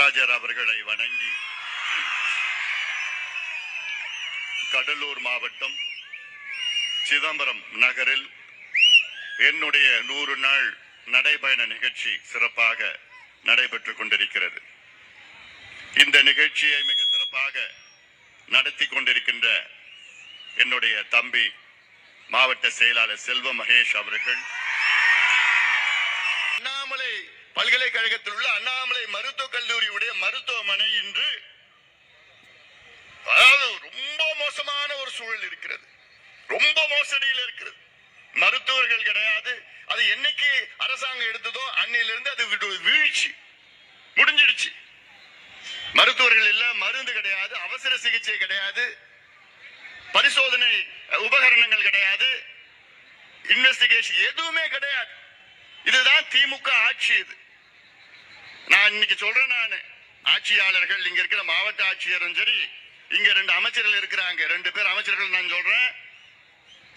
காமராஜர் அவர்களை வணங்கி கடலூர் மாவட்டம் சிதம்பரம் நகரில் என்னுடைய 100 நாள் நடைபயண நிகழ்ச்சி சிறப்பாக நடைபெற்றுக் கொண்டிருக்கிறது. இந்த நிகழ்ச்சியை மிக சிறப்பாக நடத்தி கொண்டிருக்கின்ற என்னுடைய தம்பி மாவட்ட செயலாளர் செல்வ மகேஷ் அவர்கள், அண்ணாமலை பல்கலைக்கழகத்தில் உள்ள அண்ணாமலை மருத்துவக் கல்லூரியுடைய மருத்துவமனை இன்று ரொம்ப மோசமான ஒரு சூழல் இருக்கிறது. ரொம்ப மோசடியில் இருக்கிறது. மருத்துவர்கள் கிடையாது. அது என்னைக்கு அரசாங்கம் எடுத்ததோ அன்னையிலிருந்து அது வீழ்ச்சி முடிஞ்சிடுச்சு. மருத்துவர்கள் இல்ல, மருந்து கிடையாது, அவசர சிகிச்சை கிடையாது, பரிசோதனை உபகரணங்கள் கிடையாது, இன்வெஸ்டிகேஷன் எதுவுமே கிடையாது. இதுதான் திமுக ஆட்சி. இது நான் இன்னைக்கு சொல்றேன். நான் ஆட்சியாளர்கள் இங்க இருக்கிற மாவட்ட ஆட்சியரும் சரி, இங்க 2 அமைச்சர்கள் இருக்கிறாங்க, 2 பேர் அமைச்சர்கள் நான் சொல்றேன்,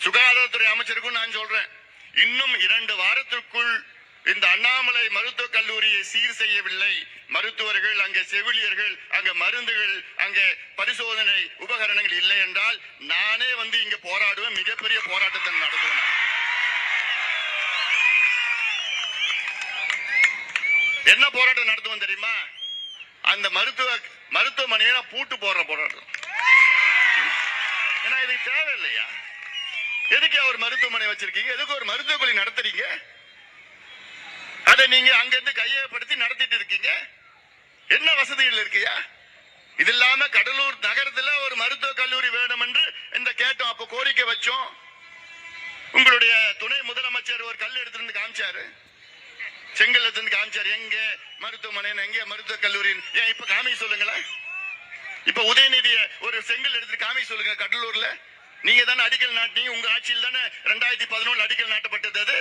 சுகாதாரத்துறை அமைச்சருக்கும் நான் சொல்றேன், இன்னும் 2 வாரத்திற்குள் இந்த அண்ணாமலை மருத்துவக் கல்லூரியை சீர் செய்யவில்லை, மருத்துவர்கள் அங்கே, செவிலியர்கள் அங்க, மருந்துகள் அங்கே, பரிசோதனை உபகரணங்கள் இல்லை என்றால் நானே வந்து இங்க போராடுவேன். மிகப்பெரிய போராட்டத்தை நடத்துவேன். என்ன போராட்டம் நடத்துவோம் தெரியுமா? அந்த மருத்துவமனையை பூட்டு போடுற போராட்டம். ஏன்னா இதுக்கு தேவையில்லையா? எதுக்கு ஒரு மருத்துவமனை வச்சிருக்கீங்க? எதுக்கு ஒரு மருத்துவக் கல்லூரி நடத்துறீங்க? அதை நீங்க அங்கிருந்து கையகப்படுத்தி நடத்திட்டு இருக்கீங்க. என்ன வசதிகள் இருக்கியா? இது இல்லாம கடலூர் நகரத்துல ஒரு மருத்துவக் கல்லூரி வேணும் என்று இந்த கேட்டோம். அப்ப கோரிக்கை வச்சோம். உங்களுடைய துணை முதலமைச்சர் ஒரு கல் எடுத்துருந்து காமிச்சாரு, செங்கல் எடுத்து காமிச்சாரு. எங்க மருத்துவமனை, எங்க மருத்துவக் கல்லூரி? ஏன் இப்ப காமிக்க சொல்லுங்களேன். இப்ப உதயநிதிய ஒரு செங்கல் எடுத்து காமிக்க சொல்லுங்க. கடலூர்ல நீங்க தானே அடிக்கல் நாட்டினீங்க. உங்க ஆட்சியில் தானே 2011 அடிக்கல் நாட்டப்பட்டது. அது